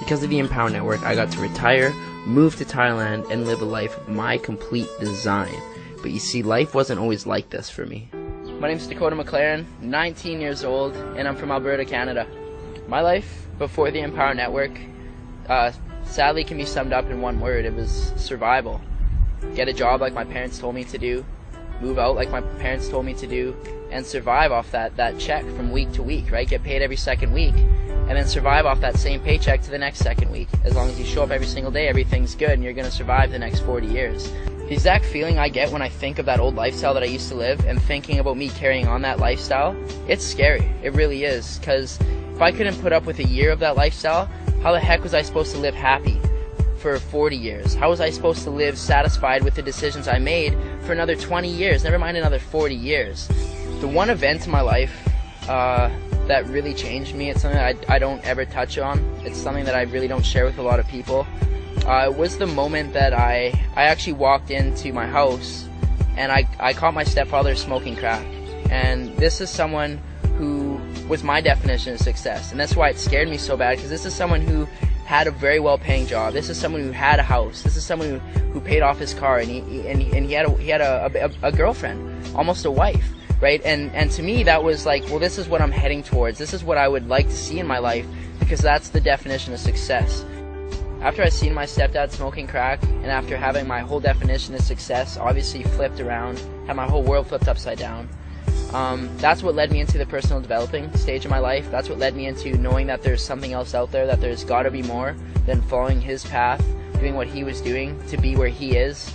Because of the Empower Network, I got to retire, move to Thailand, and live a life of my complete design. But you see, life wasn't always like this for me. My name's Dakota Mclaren, 19 years old, and I'm from Alberta, Canada. My life before the Empower Network sadly can be summed up in one word. It was survival. Get a job like my parents told me to do, move out like my parents told me to do, and survive off that check from week to week, right? Get paid every second week, and then survive off that same paycheck to the next second week. As long as you show up every single day, everything's good, and you're going to survive the next 40 years. The exact feeling I get when I think of that old lifestyle that I used to live and thinking about me carrying on that lifestyle, it's scary. It really is, because if I couldn't put up with a year of that lifestyle, how the heck was I supposed to live happy for 40 years? How was I supposed to live satisfied with the decisions I made for another 20 years, never mind another 40 years? The one event in my life that really changed me, it's something I don't ever touch on. It's something that I really don't share with a lot of people. It was the moment that I actually walked into my house and I caught my stepfather smoking crack. And this is someone who was my definition of success. And that's why it scared me so bad, because this is someone who had a very well-paying job. This is someone who had a house. This is someone who paid off his car, and he had a girlfriend, almost a wife, right? And to me, that was like, well, this is what I'm heading towards. This is what I would like to see in my life, because that's the definition of success. After I seen my stepdad smoking crack, and after having my whole definition of success obviously flipped around, had my whole world flipped upside down, that's what led me into the personal developing stage of my life. That's what led me into knowing that there's something else out there, that there's got to be more than following his path, doing what he was doing to be where he is.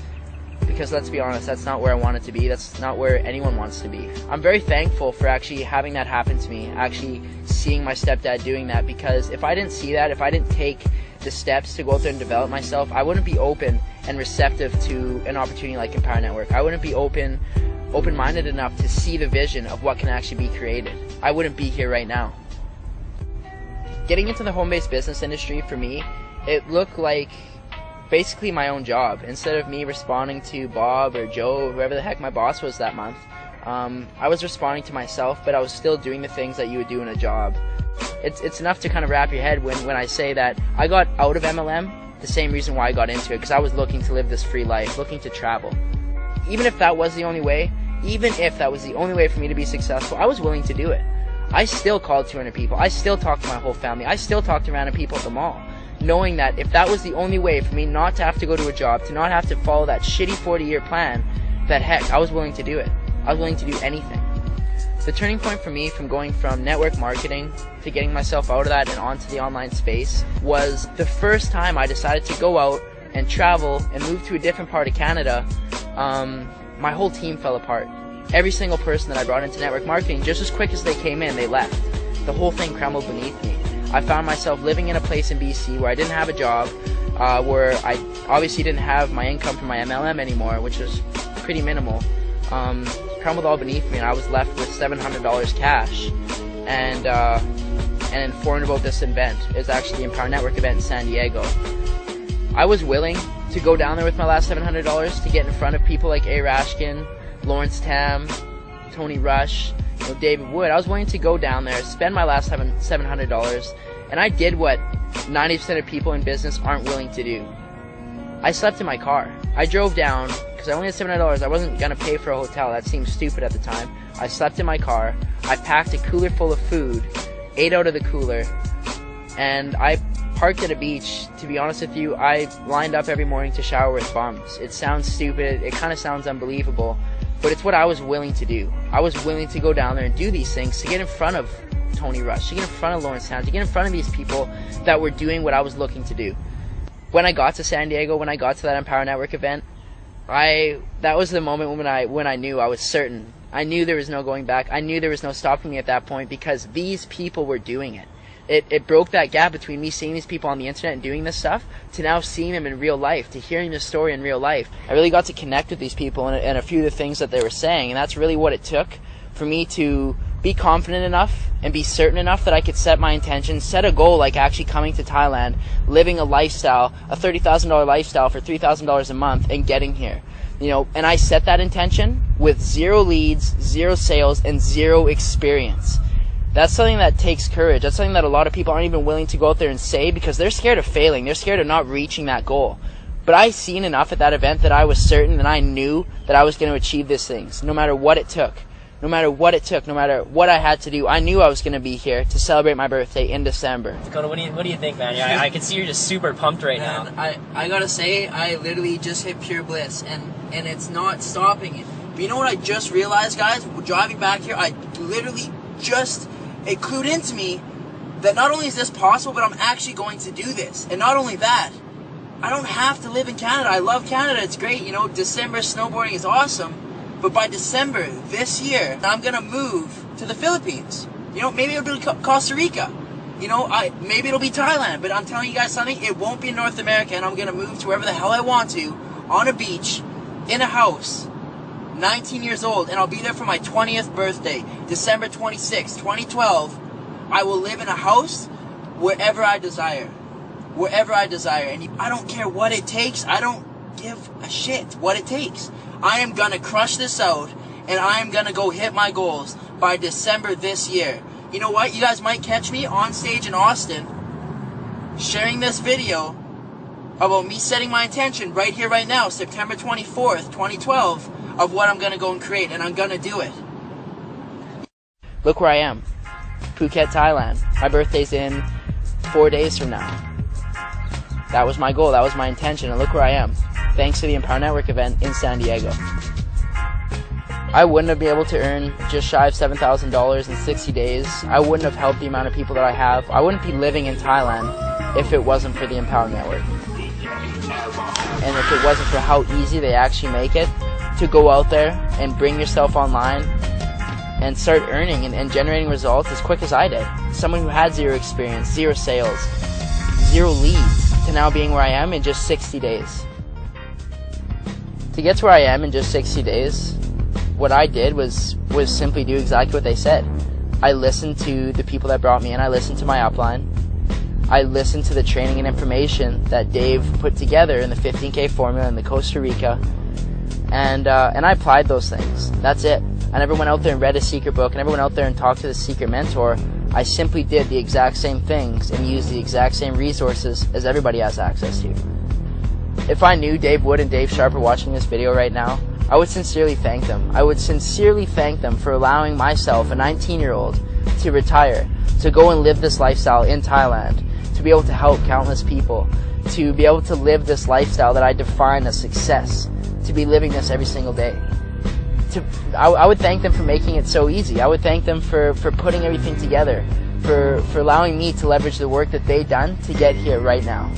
Because let's be honest, that's not where I wanted to be. That's not where anyone wants to be. I'm very thankful for actually having that happen to me, actually seeing my stepdad doing that, because if I didn't see that, if I didn't take the steps to go out there and develop myself, I wouldn't be open and receptive to an opportunity like Empower Network. I wouldn't be open-minded enough to see the vision of what can actually be created. I wouldn't be here right now. Getting into the home-based business industry, for me, it looked like basically my own job. Instead of me responding to Bob or Joe or whoever the heck my boss was that month, I was responding to myself, but I was still doing the things that you would do in a job. It's enough to kind of wrap your head when I say that I got out of MLM the same reason why I got into it, because I was looking to live this free life, looking to travel. Even if that was the only way, for me to be successful, I was willing to do it. I still called 200 people. I still talked to my whole family. I still talked to random people at the mall, knowing that if that was the only way for me not to have to go to a job, to not have to follow that shitty 40-year plan, that heck, I was willing to do it. I was willing to do anything. The turning point for me from going from network marketing to getting myself out of that and onto the online space was the first time I decided to go out and travel and move to a different part of Canada. My whole team fell apart. Every single person that I brought into network marketing, just as quick as they came in, they left. The whole thing crumbled beneath me. I found myself living in a place in BC where I didn't have a job, where I obviously didn't have my income from my MLM anymore, which was pretty minimal. Crumbled all beneath me, and I was left with $700 cash, and informed about this event. It's actually the Empower Network event in San Diego. I was willing to go down there with my last $700 to get in front of people like A. Rashkin, Lawrence Tam, Tony Rush, David Wood. I was willing to go down there, spend my last $700, and I did what 90% of people in business aren't willing to do. I slept in my car. I drove down, because I only had $700. I wasn't going to pay for a hotel. That seemed stupid at the time. I slept in my car. I packed a cooler full of food, ate out of the cooler, and I parked at a beach. To be honest with you, I lined up every morning to shower with bums. It sounds stupid. It kind of sounds unbelievable, but it's what I was willing to do. I was willing to go down there and do these things to get in front of Tony Rush, to get in front of Lawrence Town, to get in front of these people that were doing what I was looking to do. When I got to San Diego, when I got to that Empower Network event, that was the moment when I knew I was certain. I knew there was no going back. I knew there was no stopping me at that point, because these people were doing it. It broke that gap between me seeing these people on the internet and doing this stuff to now seeing them in real life, to hearing this story in real life. I really got to connect with these people and a few of the things that they were saying, and that's really what it took for me to be confident enough and be certain enough that I could set my intentions, set a goal like actually coming to Thailand, living a lifestyle, a $30,000 lifestyle for $3,000 a month, and getting here. And I set that intention with 0 leads, 0 sales, and 0 experience. That's something that takes courage. That's something that a lot of people aren't even willing to go out there and say because they're scared of failing. They're scared of not reaching that goal. But I seen enough at that event that I was certain and I knew that I was going to achieve these things, no matter what it took. No matter what it took, no matter what I had to do, I knew I was going to be here to celebrate my birthday in December. Dakota, what do you think, man? Yeah, I can see you're just super pumped right now. I gotta say, I literally just hit pure bliss, and it's not stopping it. But you know what I just realized, guys? Driving back here, I literally it clued into me that not only is this possible, but I'm actually going to do this. And not only that, I don't have to live in Canada. I love Canada. It's great. You know, December snowboarding is awesome. But by December this year, I'm going to move to the Philippines. You know, maybe it'll be Costa Rica. You know, maybe it'll be Thailand. But I'm telling you guys something, it won't be in North America. And I'm going to move to wherever the hell I want to, on a beach, in a house, 19 years old. And I'll be there for my 20th birthday, December 26, 2012. I will live in a house wherever I desire. Wherever I desire. And I don't care what it takes. I don't give a shit what it takes. I am gonna crush this out, and I am gonna go hit my goals by December this year. You know what? You guys might catch me on stage in Austin sharing this video about me setting my intention right here, right now, September 24th, 2012, of what I'm gonna go and create, and I'm gonna do it. Look where I am. Phuket, Thailand. My birthday's in 4 days from now. That was my goal, that was my intention, and look where I am. Thanks to the Empower Network event in San Diego. I wouldn't have been able to earn just shy of $7,000 in 60 days. I wouldn't have helped the amount of people that I have. I wouldn't be living in Thailand if it wasn't for the Empower Network. And if it wasn't for how easy they actually make it to go out there and bring yourself online and start earning and generating results as quick as I did. Someone who had zero experience, zero sales, zero leads, to now being where I am in just 60 days. To get to where I am in just 60 days, what I did was simply do exactly what they said. I listened to the people that brought me in. I listened to my upline. I listened to the training and information that Dave put together in the 15K formula in the Costa Rica, and I applied those things. That's it. I never went out there and read a secret book. I never went out there and talked to the secret mentor. I simply did the exact same things and used the exact same resources as everybody has access to. If I knew Dave Wood and Dave Sharp are watching this video right now, I would sincerely thank them. I would sincerely thank them for allowing myself, a 19-year-old, to retire, to go and live this lifestyle in Thailand, to be able to help countless people, to be able to live this lifestyle that I define as success, to be living this every single day. I would thank them for making it so easy. I would thank them for putting everything together, for allowing me to leverage the work that they've done to get here right now.